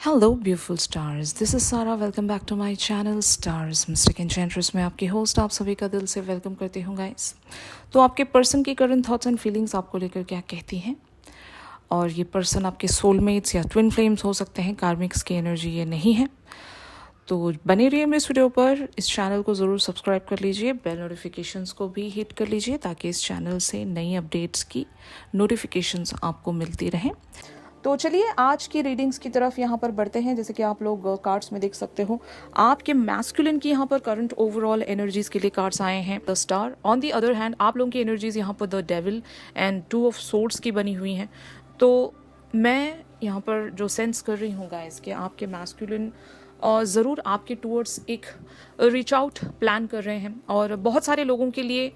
Hello beautiful stars, this is Sara. Welcome back to my channel stars mystic enchantress में आपकी host आप सभी का दिल से वेलकम करती हूँ गाइस। तो आपके पर्सन की करंट थॉट्स एंड फीलिंग्स आपको लेकर क्या कहती हैं, और ये पर्सन आपके सोलमेट्स या ट्विन फ्लेम्स हो सकते हैं, कार्मिक्स की एनर्जी ये नहीं है। तो बने रहिए मेरे इस वीडियो पर। इस चैनल को ज़रूर सब्सक्राइब कर लीजिए, बेल नोटिफिकेशंस को भी हिट कर लीजिए ताकि इस चैनल से नई अपडेट्स की नोटिफिकेशंस आपको मिलती रहें। तो चलिए आज की रीडिंग्स की तरफ यहाँ पर बढ़ते हैं। जैसे कि आप लोग कार्ड्स में देख सकते हो, आपके मैस्कुलिन की यहाँ पर करंट ओवरऑल एनर्जीज के लिए कार्ड्स आए हैं the star. On the other hand आप लोगों की एनर्जीज यहाँ पर the devil and two of swords की बनी हुई हैं। तो मैं यहाँ पर जो सेंस कर रही हूँ गाइस कि आपके मैस्कुलिन ज़रूर आपके टूवर्ड्स एक रीच आउट प्लान कर रहे हैं, और बहुत सारे लोगों के लिए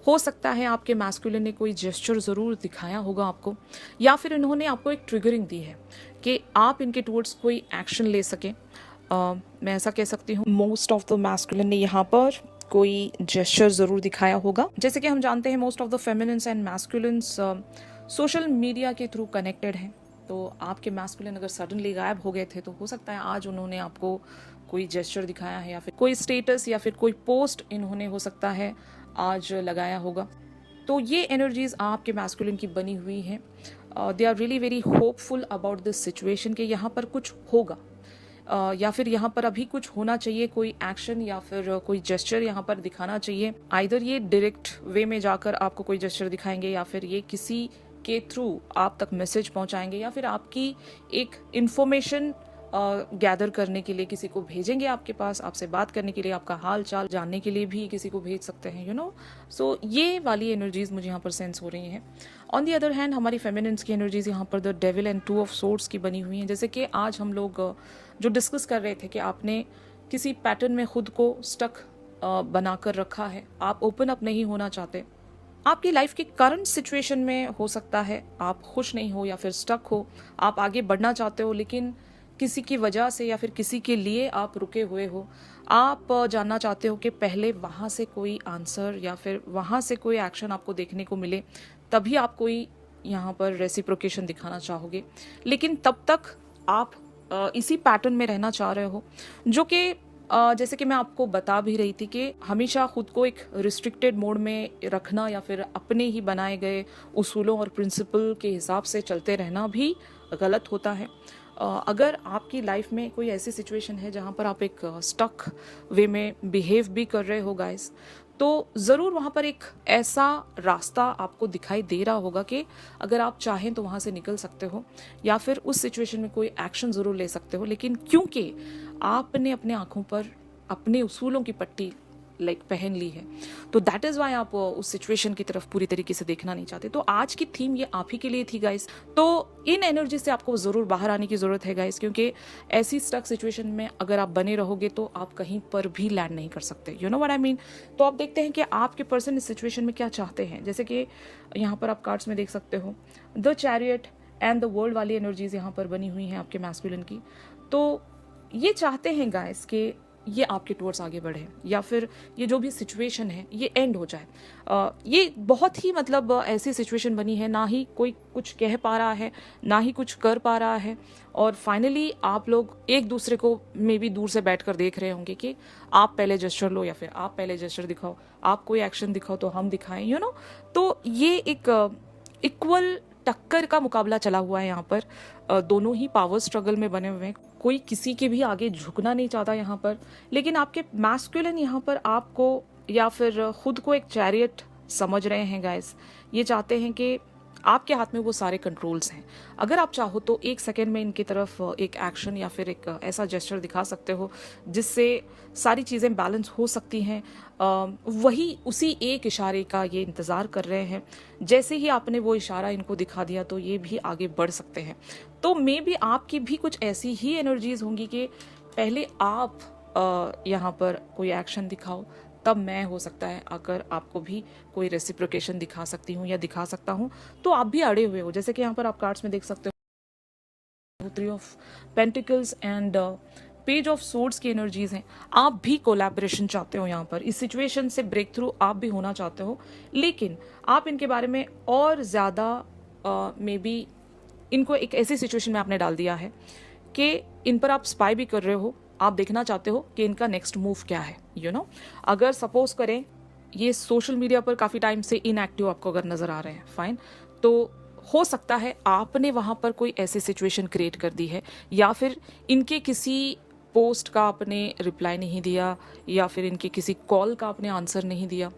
हो सकता है आपके मैस्कुलिन ने कोई जेस्चर ज़रूर दिखाया होगा आपको, या फिर इन्होंने आपको एक ट्रिगरिंग दी है कि आप इनके टूवर्ड्स कोई एक्शन ले सकें। मैं ऐसा कह सकती हूँ मोस्ट ऑफ द मैस्कुलिन ने यहाँ पर कोई जेस्चर ज़रूर दिखाया होगा। जैसे कि हम जानते हैं most of the feminines and masculines social media के थ्रू कनेक्टेड हैं। तो आपके मैस्कुलिन अगर सडनली गायब हो गए थे तो हो सकता है आज उन्होंने आपको कोई जेस्चर दिखाया है, या फिर कोई स्टेटस या फिर कोई पोस्ट इन्होंने हो सकता है आज लगाया होगा। तो ये एनर्जीज आपके मैस्कुलिन की बनी हुई हैं। They are really very hopeful about this situation कि यहाँ पर कुछ होगा, या फिर यहाँ पर अभी कुछ होना चाहिए, कोई एक्शन या फिर कोई जेस्चर यहाँ पर दिखाना चाहिए। आइदर ये डायरेक्ट वे में जाकर आपको कोई जेस्चर दिखाएंगे, या फिर ये किसी के थ्रू आप तक मैसेज पहुंचाएंगे, या फिर आपकी एक इंफॉर्मेशन गैदर करने के लिए किसी को भेजेंगे आपके पास, आपसे बात करने के लिए, आपका हाल चाल जानने के लिए भी किसी को भेज सकते हैं, यू नो। सो ये वाली एनर्जीज मुझे यहाँ पर सेंस हो रही हैं। ऑन दी अदर हैंड हमारी फेमिनिन्स की एनर्जीज यहाँ पर the devil and two of swords की बनी हुई हैं। जैसे कि आज हम लोग जो डिस्कस कर रहे थे कि आपने किसी पैटर्न में खुद को स्टक बनाकर रखा है, आप ओपन अप नहीं होना चाहते। आपकी लाइफ की करंट सिचुएशन में हो सकता है आप खुश नहीं हो या फिर स्टक हो, आप आगे बढ़ना चाहते हो लेकिन किसी की वजह से या फिर किसी के लिए आप रुके हुए हो। आप जानना चाहते हो कि पहले वहाँ से कोई आंसर या फिर वहाँ से कोई एक्शन आपको देखने को मिले, तभी आप कोई यहाँ पर रेसिप्रोकेशन दिखाना चाहोगे। लेकिन तब तक आप इसी पैटर्न में रहना चाह रहे हो, जो कि जैसे कि मैं आपको बता भी रही थी कि हमेशा खुद को एक रिस्ट्रिक्टेड मोड में रखना या फिर अपने ही बनाए गए उसूलों और प्रिंसिपल के हिसाब से चलते रहना भी गलत होता है। अगर आपकी लाइफ में कोई ऐसी सिचुएशन है जहाँ पर आप एक स्टक वे में बिहेव भी कर रहे हो गाइस, तो ज़रूर वहाँ पर एक ऐसा रास्ता आपको दिखाई दे रहा होगा कि अगर आप चाहें तो वहाँ से निकल सकते हो, या फिर उस सिचुएशन में कोई एक्शन ज़रूर ले सकते हो। लेकिन क्योंकि आपने अपने आँखों पर अपने उसूलों की पट्टी पहन ली है, तो दैट इज़ वाई आप उस सिचुएशन की तरफ पूरी तरीके से देखना नहीं चाहते। तो आज की थीम ये आप ही के लिए थी गाइस। तो इन एनर्जी से आपको ज़रूर बाहर आने की ज़रूरत है गाइस, क्योंकि ऐसी स्टक सिचुएशन में अगर आप बने रहोगे तो आप कहीं पर भी लैंड नहीं कर सकते, you know what I mean. तो आप देखते हैं कि आपके पर्सन इस सिचुएशन में क्या चाहते हैं। जैसे कि यहाँ पर आप कार्ड्स में देख सकते हो the chariot and the world वाली एनर्जीज यहाँ पर बनी हुई हैं आपके मैस्कुलिन की। तो ये चाहते हैं गाइस कि ये आपके टूवर्ड्स आगे बढ़े, या फिर ये जो भी सिचुएशन है ये एंड हो जाए। ये बहुत ही मतलब ऐसी सिचुएशन बनी है, ना ही कोई कुछ कह पा रहा है, ना ही कुछ कर पा रहा है, और फाइनली आप लोग एक दूसरे को मे बी दूर से बैठ कर देख रहे होंगे कि आप पहले जेस्चर लो या फिर आप पहले जेस्चर दिखाओ, आप कोई एक्शन दिखाओ तो हम दिखाएं, यू नो। तो ये एक इक्वल टक्कर का मुकाबला चला हुआ है यहाँ पर। दोनों ही पावर स्ट्रगल में बने हुए हैं, कोई किसी के भी आगे झुकना नहीं चाहता यहाँ पर। लेकिन आपके मैस्कुलिन यहाँ पर आपको या फिर खुद को एक चैरियट समझ रहे हैं गाइस। ये चाहते हैं कि आपके हाथ में वो सारे कंट्रोल्स हैं। अगर आप चाहो तो एक सेकेंड में इनकी तरफ एक एक्शन या फिर एक ऐसा जेस्चर दिखा सकते हो जिससे सारी चीज़ें बैलेंस हो सकती हैं। वही उसी एक इशारे का ये इंतज़ार कर रहे हैं। जैसे ही आपने वो इशारा इनको दिखा दिया तो ये भी आगे बढ़ सकते हैं। तो मे बी आपकी भी कुछ ऐसी ही एनर्जीज होंगी कि पहले आप यहाँ पर कोई एक्शन दिखाओ, तब मैं हो सकता है अगर आपको भी कोई रेसिप्रोकेशन दिखा सकती हूँ या दिखा सकता हूँ। तो आप भी अड़े हुए हो। जैसे कि यहाँ पर आप कार्ड्स में देख सकते हो three of pentacles and page of swords की एनर्जीज हैं। आप भी कोलैबोरेशन चाहते हो यहाँ पर, इस सिचुएशन से ब्रेक थ्रू आप भी होना चाहते हो, लेकिन आप इनके बारे में और ज़्यादा मे बी इनको एक ऐसी सिचुएशन में आपने डाल दिया है कि इन पर आप स्पाई भी कर रहे हो, आप देखना चाहते हो कि इनका नेक्स्ट मूव क्या है, अगर सपोज करें ये सोशल मीडिया पर काफ़ी टाइम से इनएक्टिव आपको अगर नज़र आ रहे हैं, फाइन, तो हो सकता है आपने वहाँ पर कोई ऐसी सिचुएशन क्रिएट कर दी है, या फिर इनके किसी पोस्ट का आपने रिप्लाई नहीं दिया, या फिर इनके किसी कॉल का आपने आंसर नहीं दिया,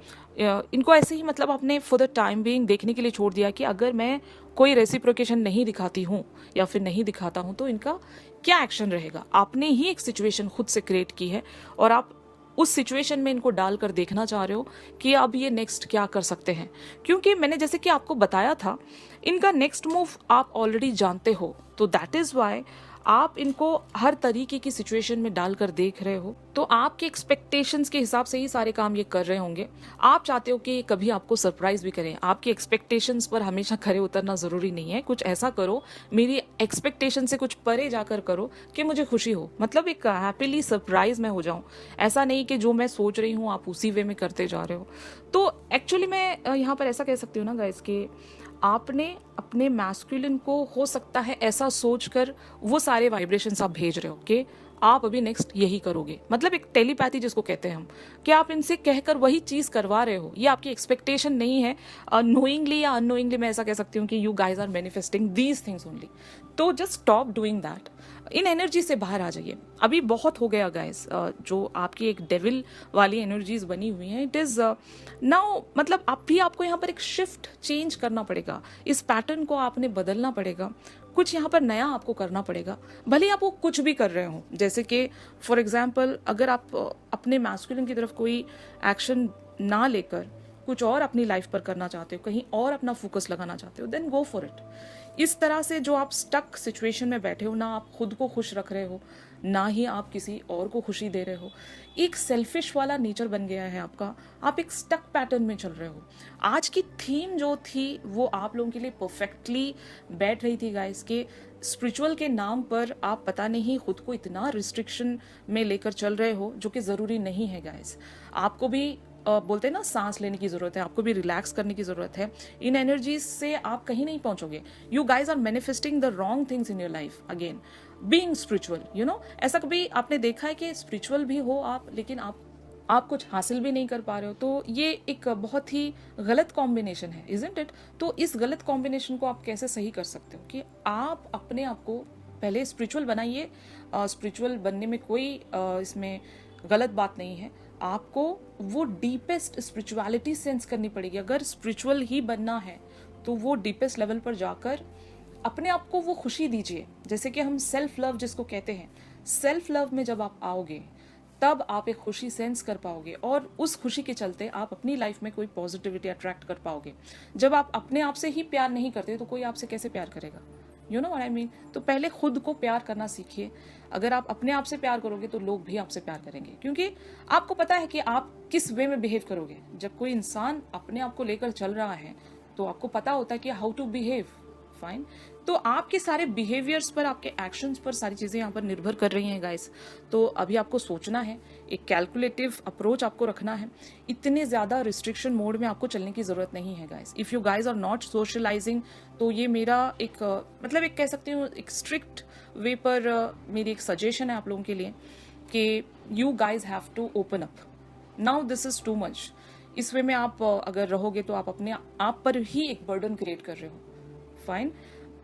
इनको ऐसे ही मतलब आपने फॉर द टाइम बीइंग देखने के लिए छोड़ दिया कि अगर मैं कोई रेसिप्रोकेशन नहीं दिखाती हूँ या फिर नहीं दिखाता हूँ तो इनका क्या एक्शन रहेगा। आपने ही एक सिचुएशन खुद से क्रिएट की है और आप उस सिचुएशन में इनको डालकर देखना चाह रहे हो कि अब ये नेक्स्ट क्या कर सकते हैं, क्योंकि मैंने जैसे कि आपको बताया था इनका नेक्स्ट मूव आप ऑलरेडी जानते हो, तो दैट इज़ वाई आप इनको हर तरीके की सिचुएशन में डालकर देख रहे हो। तो आपके एक्सपेक्टेशंस के हिसाब से ही सारे काम ये कर रहे होंगे। आप चाहते हो कि कभी आपको सरप्राइज भी करें। आपकी एक्सपेक्टेशंस पर हमेशा खरे उतरना ज़रूरी नहीं है। कुछ ऐसा करो, मेरी एक्सपेक्टेशन से कुछ परे जाकर करो कि मुझे खुशी हो, मतलब एक हैप्पीली सरप्राइज मैं हो जाऊँ। ऐसा नहीं कि जो मैं सोच रही हूँ आप उसी वे में करते जा रहे हो। तो एक्चुअली मैं यहाँ पर ऐसा कह सकती हूँ ना गाइस कि आपने अपने मैस्कुलिन को हो सकता है ऐसा सोचकर वो सारे वाइब्रेशंस आप भेज रहे हो कि आप अभी नेक्स्ट यही करोगे, मतलब एक टेलीपैथी जिसको कहते हैं हम, कि आप इनसे कहकर वही चीज़ करवा रहे हो। ये आपकी एक्सपेक्टेशन नहीं है, नोइंगली या अननोइंगली मैं ऐसा कह सकती हूँ कि you guys are manifesting these things only. तो जस्ट स्टॉप डूइंग दैट, इन एनर्जी से बाहर आ जाइए। अभी बहुत हो गया गाइस, जो आपकी एक डेविल वाली एनर्जीज बनी हुई हैं, इट इज़ नाउ, मतलब आप भी आपको यहाँ पर एक शिफ्ट चेंज करना पड़ेगा। इस पैटर्न को आपने बदलना पड़ेगा, कुछ यहाँ पर नया आपको करना पड़ेगा। भले आप वो कुछ भी कर रहे हो, जैसे कि फॉर एग्जाम्पल अगर आप अपने मैस्कुलिन की तरफ कोई एक्शन ना लेकर कुछ और अपनी लाइफ पर करना चाहते हो, कहीं और अपना फोकस लगाना चाहते हो, देन गो फॉर इट। इस तरह से जो आप स्टक सिचुएशन में बैठे हो, ना आप खुद को खुश रख रहे हो, ना ही आप किसी और को खुशी दे रहे हो, एक सेल्फिश वाला नेचर बन गया है आपका, आप एक स्टक पैटर्न में चल रहे हो। आज की थीम जो थी वो आप लोगों के लिए परफेक्टली बैठ रही थी गाइस, के स्पिरिचुअल के नाम पर आप पता नहीं खुद को इतना रिस्ट्रिक्शन में लेकर चल रहे हो, जो कि ज़रूरी नहीं है गाइस। आपको भी बोलते हैं ना सांस लेने की ज़रूरत है, आपको भी रिलैक्स करने की ज़रूरत है। इन एनर्जीज से आप कहीं नहीं पहुंचोगे। You guys are manifesting the wrong things in your life again, being spiritual, ऐसा कभी आपने देखा है कि स्पिरिचुअल भी हो आप, लेकिन आप कुछ हासिल भी नहीं कर पा रहे हो? तो ये एक बहुत ही गलत कॉम्बिनेशन है, इजंट इट? तो इस गलत कॉम्बिनेशन को आप कैसे सही कर सकते हो कि आप अपने आप को पहले स्पिरिचुअल बनाइए। स्पिरिचुअल बनने में कोई इसमें गलत बात नहीं है। आपको वो डीपेस्ट स्पिरिचुअलिटी सेंस करनी पड़ेगी। अगर स्पिरिचुअल ही बनना है तो वो डीपेस्ट लेवल पर जाकर अपने आप को वो खुशी दीजिए। जैसे कि हम सेल्फ लव जिसको कहते हैं, सेल्फ लव में जब आप आओगे तब आप एक खुशी सेंस कर पाओगे, और उस खुशी के चलते आप अपनी लाइफ में कोई पॉजिटिविटी अट्रैक्ट कर पाओगे। जब आप अपने आप से ही प्यार नहीं करते तो कोई आपसे कैसे प्यार करेगा? You know what I mean? तो पहले खुद को प्यार करना सीखिए। अगर आप अपने आप से प्यार करोगे तो लोग भी आपसे प्यार करेंगे, क्योंकि आपको पता है कि आप किस वे में बिहेव करोगे। जब कोई इंसान अपने आप को लेकर चल रहा है तो आपको पता होता है कि हाउ टू बिहेव, फाइन। तो आपके सारे बिहेवियर्स पर, आपके एक्शंस पर सारी चीज़ें यहाँ पर निर्भर कर रही हैं गाइस। तो अभी आपको सोचना है, एक कैलकुलेटिव अप्रोच आपको रखना है। इतने ज़्यादा रिस्ट्रिक्शन मोड में आपको चलने की ज़रूरत नहीं है guys. If you guys are not socialising, तो ये मेरा एक मतलब एक कह सकती हूँ एक स्ट्रिक्ट वे पर मेरी एक सजेशन है आप लोगों के लिए कि you guys have to open up. Now this is too much. इस वे में आप अगर रहोगे तो आप अपने आप पर ही एक बर्डन क्रिएट कर रहे हो, फाइन,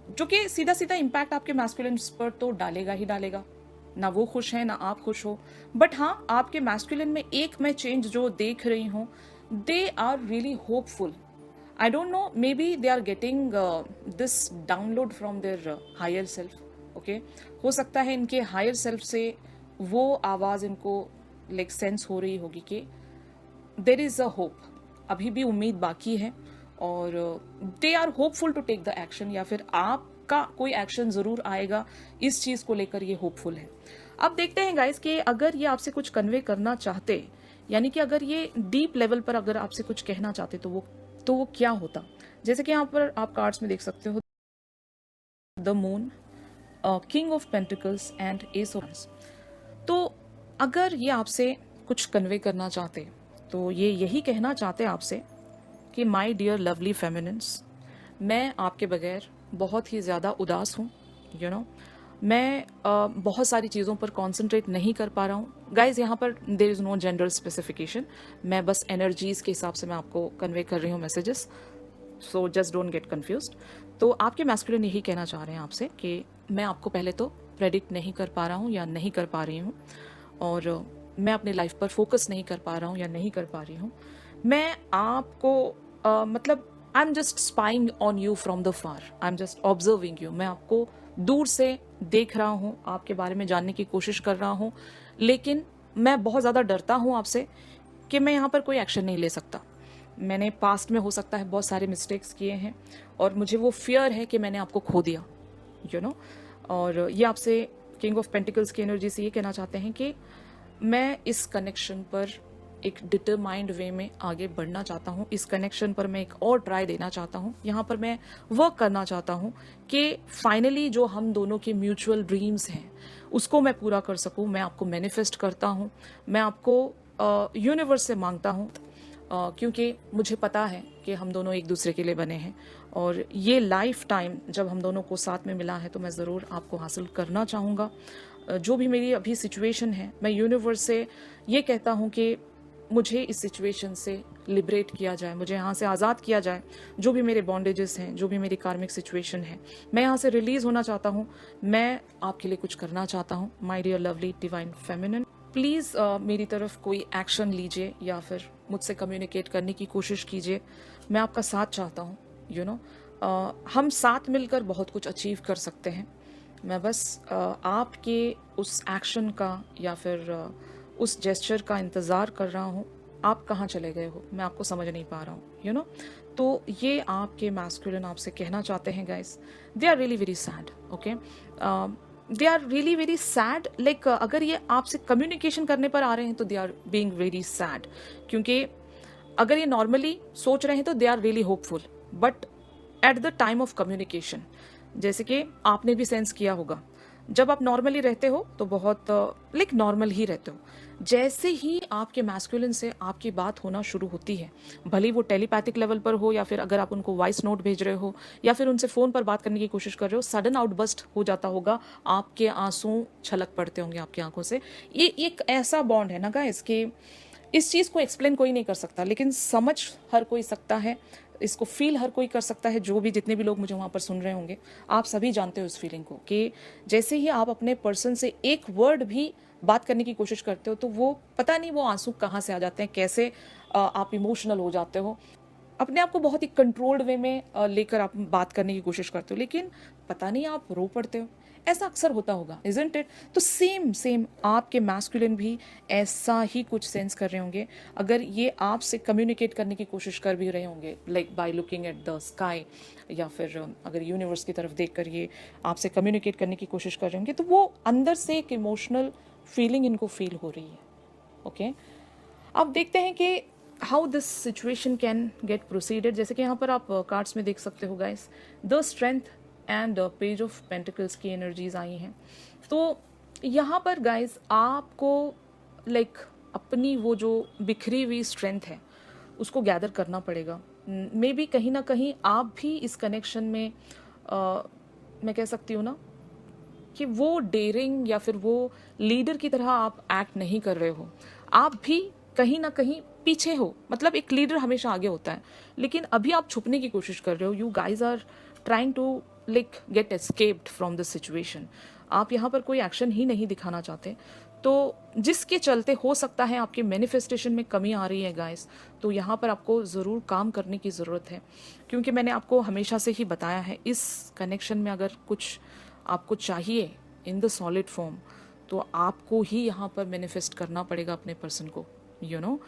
जो कि सीधा सीधा इम्पैक्ट आपके मैस्कुलिन्स पर तो डालेगा ही डालेगा। ना वो खुश है ना आप खुश हो। बट हाँ, आपके मैस्कुलिन में एक मैं चेंज जो देख रही हूँ, they are really hopeful. I don't know, maybe they are getting this download from their higher self. Okay, हो सकता है इनके हायर सेल्फ से वो आवाज़ इनको लाइक सेंस हो रही होगी कि देर इज़ अ होप, अभी भी उम्मीद बाकी है, और they are hopeful to take the action, या फिर आपका कोई एक्शन ज़रूर आएगा इस चीज़ को लेकर ये होपफुल है। अब देखते हैं गाइस कि अगर ये आपसे कुछ कन्वे करना चाहते, यानी कि अगर ये डीप लेवल पर अगर आपसे कुछ कहना चाहते तो वो क्या होता। जैसे कि यहाँ पर आप कार्ड्स में देख सकते हो, the moon, king of pentacles and S of wands. तो अगर ये आपसे कुछ कन्वे करना चाहते तो ये यही कहना चाहते आपसे कि माई डियर लवली फेमिनिन्स, मैं आपके बगैर बहुत ही ज़्यादा उदास हूँ। यू नो, मैं बहुत सारी चीज़ों पर कॉन्सेंट्रेट नहीं कर पा रहा हूँ गाइज। यहाँ पर there is no gender specification, मैं बस एनर्जीज़ के हिसाब से मैं आपको कन्वे कर रही हूँ messages, so just don't get confused. तो आपके मैस्कुलिन यही कहना चाह रहे हैं आपसे कि मैं आपको पहले तो प्रेडिक्ट नहीं कर पा रहा हूँ या नहीं कर पा रही हूँ, और मैं अपनी लाइफ पर फोकस नहीं कर पा रहा हूँ या नहीं कर पा रही हूँ। मैं आपको मतलब I am just spying on you from the far, I am just observing you. मैं आपको दूर से देख रहा हूँ, आपके बारे में जानने की कोशिश कर रहा हूँ, लेकिन मैं बहुत ज़्यादा डरता हूँ आपसे कि मैं यहाँ पर कोई एक्शन नहीं ले सकता। मैंने पास्ट में हो सकता है बहुत सारे मिस्टेक्स किए हैं, और मुझे वो फियर है कि मैंने आपको खो दिया, यू नो। और ये आपसे किंग ऑफ पेंटिकल्स की एनर्जी से ये कहना चाहते हैं कि मैं इस कनेक्शन पर एक डिटरमाइंड वे में आगे बढ़ना चाहता हूँ। इस कनेक्शन पर मैं एक और ट्राई देना चाहता हूँ। यहाँ पर मैं वर्क करना चाहता हूँ कि फाइनली जो हम दोनों के म्यूचुअल ड्रीम्स हैं उसको मैं पूरा कर सकूँ। मैं आपको मैनिफेस्ट करता हूँ, मैं आपको यूनिवर्स से मांगता हूँ, क्योंकि मुझे पता है कि हम दोनों एक दूसरे के लिए बने हैं, और ये लाइफ टाइम जब हम दोनों को साथ में मिला है तो मैं ज़रूर आपको हासिल करना चाहूँगा। जो भी मेरी अभी सिचुएशन है, मैं यूनिवर्स से ये कहता हूँ कि मुझे इस सिचुएशन से लिबरेट किया जाए, मुझे यहाँ से आज़ाद किया जाए। जो भी मेरे बॉन्डेजेस हैं, जो भी मेरी कार्मिक सिचुएशन है, मैं यहाँ से रिलीज़ होना चाहता हूँ। मैं आपके लिए कुछ करना चाहता हूँ। My dear lovely divine feminine, please मेरी तरफ कोई एक्शन लीजिए या फिर मुझसे कम्युनिकेट करने की कोशिश कीजिए। मैं आपका साथ चाहता हूँ, यू नो। हम साथ मिलकर बहुत कुछ अचीव कर सकते हैं। मैं बस आपके उस एक्शन का या फिर उस जेस्चर का इंतज़ार कर रहा हूँ। आप कहाँ चले गए हो, मैं आपको समझ नहीं पा रहा हूँ, यू नो। तो ये आपके मैस्कुलिन आपसे कहना चाहते हैं guys. They are really very sad, okay. They are really very sad, like अगर ये आपसे कम्युनिकेशन करने पर आ रहे हैं तो they are being very sad, क्योंकि अगर ये नॉर्मली सोच रहे हैं तो they are really hopeful, but at the time of communication, जैसे कि आपने भी सेंस किया होगा, जब आप नॉर्मली रहते हो तो बहुत लाइक नॉर्मल ही रहते हो। जैसे ही आपके मैस्कुलिन से आपकी बात होना शुरू होती है, भले वो टेलीपैथिक लेवल पर हो या फिर अगर आप उनको वॉइस नोट भेज रहे हो या फिर उनसे फ़ोन पर बात करने की कोशिश कर रहे हो, सडन आउटबर्स्ट हो जाता होगा, आपके आंसू छलक पड़ते होंगे आपकी आंखों से। ये एक ऐसा बॉन्ड है ना गाइस कि इस चीज़ को एक्सप्लेन कोई नहीं कर सकता, लेकिन समझ हर कोई सकता है, इसको फील हर कोई कर सकता है। जो भी जितने भी लोग मुझे वहाँ पर सुन रहे होंगे, आप सभी जानते हो इस फीलिंग को कि जैसे ही आप अपने पर्सन से एक वर्ड भी बात करने की कोशिश करते हो तो वो पता नहीं वो आंसू कहाँ से आ जाते हैं, कैसे आप इमोशनल हो जाते हो। अपने आप को बहुत ही कंट्रोल्ड वे में लेकर आप बात करने की कोशिश करते हो, लेकिन पता नहीं आप रो पड़ते हो। ऐसा अक्सर होता होगा, इजंट इट? तो सेम आपके मैस्कुलिन भी ऐसा ही कुछ सेंस कर रहे होंगे अगर ये आपसे कम्युनिकेट करने की कोशिश कर भी रहे होंगे, like by looking at the sky, या फिर अगर यूनिवर्स की तरफ देख कर ये आपसे कम्युनिकेट करने की कोशिश कर रहे होंगे, तो वो अंदर से एक इमोशनल फीलिंग इनको फील हो रही है, ओके। अब देखते हैं कि how this situation can get proceeded. जैसे कि यहाँ पर आप कार्ड्स में देख सकते हो guys, the strength and page of pentacles की एनर्जीज आई हैं। तो यहाँ पर गाइस आपको लाइक अपनी वो जो बिखरी हुई स्ट्रेंथ है उसको गैदर करना पड़ेगा। मे बी कहीं ना कहीं आप भी इस कनेक्शन में मैं कह सकती हूँ ना कि वो डेयरिंग या फिर वो लीडर की तरह आप एक्ट नहीं कर रहे हो। आप भी कहीं ना कहीं पीछे हो, मतलब एक लीडर हमेशा आगे होता है, लेकिन अभी आप छुपने की कोशिश कर रहे हो। You guys are trying to like get escaped from this situation. आप यहाँ पर कोई एक्शन ही नहीं दिखाना चाहते, तो जिसके चलते हो सकता है आपके मैनिफेस्टेशन में कमी आ रही है गाइस। तो यहाँ पर आपको ज़रूर काम करने की ज़रूरत है, क्योंकि मैंने आपको हमेशा से ही बताया है, इस कनेक्शन में अगर कुछ आपको चाहिए इन द सॉलिड फॉर्म तो आपको ही यहाँ पर मैनिफेस्ट करना पड़ेगा अपने पर्सन को, यू नो।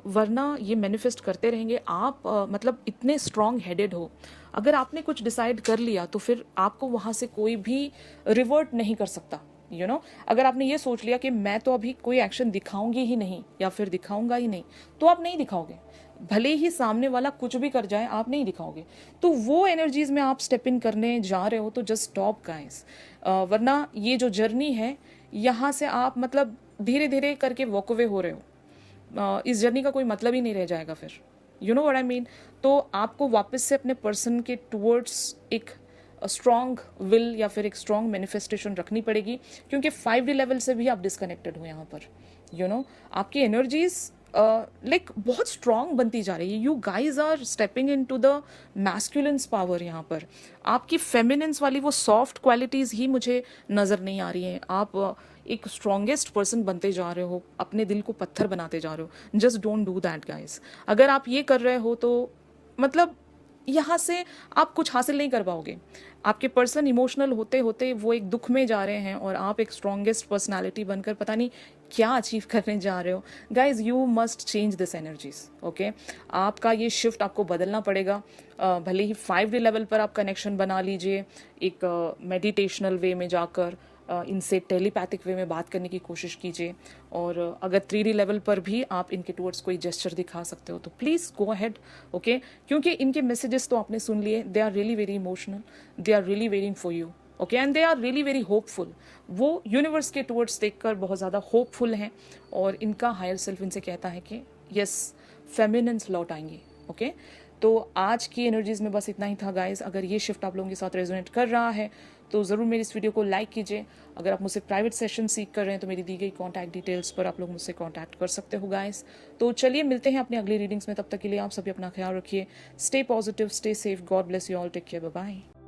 वरना ये मैनिफेस्ट करते रहेंगे आप, मतलब इतने स्ट्रॉन्ग हेडेड हो, अगर आपने कुछ डिसाइड कर लिया तो फिर आपको वहाँ से कोई भी रिवर्ट नहीं कर सकता, यू नो। अगर आपने ये सोच लिया कि मैं तो अभी कोई एक्शन दिखाऊंगी ही नहीं या फिर दिखाऊंगा ही नहीं, तो आप नहीं दिखाओगे, भले ही सामने वाला कुछ भी कर जाए आप नहीं दिखाओगे। तो वो एनर्जीज में आप स्टेप इन करने जा रहे हो तो जस्ट स्टॉप गाइस, वरना ये जो जर्नी है यहाँ से आप मतलब धीरे धीरे करके वॉक अवे हो रहे हो। इस जर्नी का कोई मतलब ही नहीं रह जाएगा फिर, you know what I mean. तो आपको वापस से अपने पर्सन के टुवर्ड्स एक स्ट्रॉन्ग विल या फिर एक स्ट्रॉन्ग मैनिफेस्टेशन रखनी पड़ेगी, क्योंकि 5D लेवल से भी आप डिस्कनेक्टेड हो यहाँ पर। आपकी एनर्जीज लाइक बहुत स्ट्रॉन्ग बनती जा रही है। You guys are stepping in to the masculine's power. यहाँ पर आपकी फेमिनिन्स वाली वो सॉफ्ट क्वालिटीज़ ही मुझे नज़र नहीं आ रही हैं। आप एक स्ट्रॉन्गेस्ट पर्सन बनते जा रहे हो, अपने दिल को पत्थर बनाते जा रहे हो। Just don't do that guys. अगर आप ये कर रहे हो तो मतलब यहाँ से आप कुछ हासिल नहीं कर पाओगे। आपके पर्सन इमोशनल होते होते वो एक दुख में जा रहे हैं और आप एक स्ट्रॉन्गेस्ट पर्सनालिटी बनकर पता नहीं क्या अचीव करने जा रहे हो। Guys you must change this energies. Okay, आपका ये शिफ्ट आपको बदलना पड़ेगा। भले ही 5D लेवल पर आप कनेक्शन बना लीजिए, एक मेडिटेशनल वे में जाकर इनसे टेलीपैथिक वे में बात करने की कोशिश कीजिए, और अगर 3D लेवल पर भी आप इनके टूवर्ड्स कोई जेस्चर दिखा सकते हो तो प्लीज़ गो अहेड। ओके, क्योंकि इनके मैसेजेस तो आपने सुन लिए, they are really very emotional, they are really waiting for you. Okay, and they are really very hopeful. वो यूनिवर्स के टूवर्ड्स देखकर बहुत ज़्यादा होपफुल हैं, और इनका हायर सेल्फ इनसे कहता है कि यस, फेमिनिन्स लौट आएंगे। ओके, तो आज की एनर्जीज में बस इतना ही था गाइज। अगर ये शिफ्ट आप लोगों के साथ रेजोनेट कर रहा है तो ज़रूर मेरी इस वीडियो को लाइक कीजिए। अगर आप मुझसे प्राइवेट सेशन सीख कर रहे हैं तो मेरी दी गई कॉन्टैक्ट डिटेल्स पर आप लोग मुझसे कॉन्टैक्ट कर सकते हो गाइज। तो चलिए मिलते हैं अपनी अगली रीडिंग्स में। तब तक के लिए आप सभी अपना ख्याल रखिए। Stay positive, stay safe, God bless you all, take care, bye bye.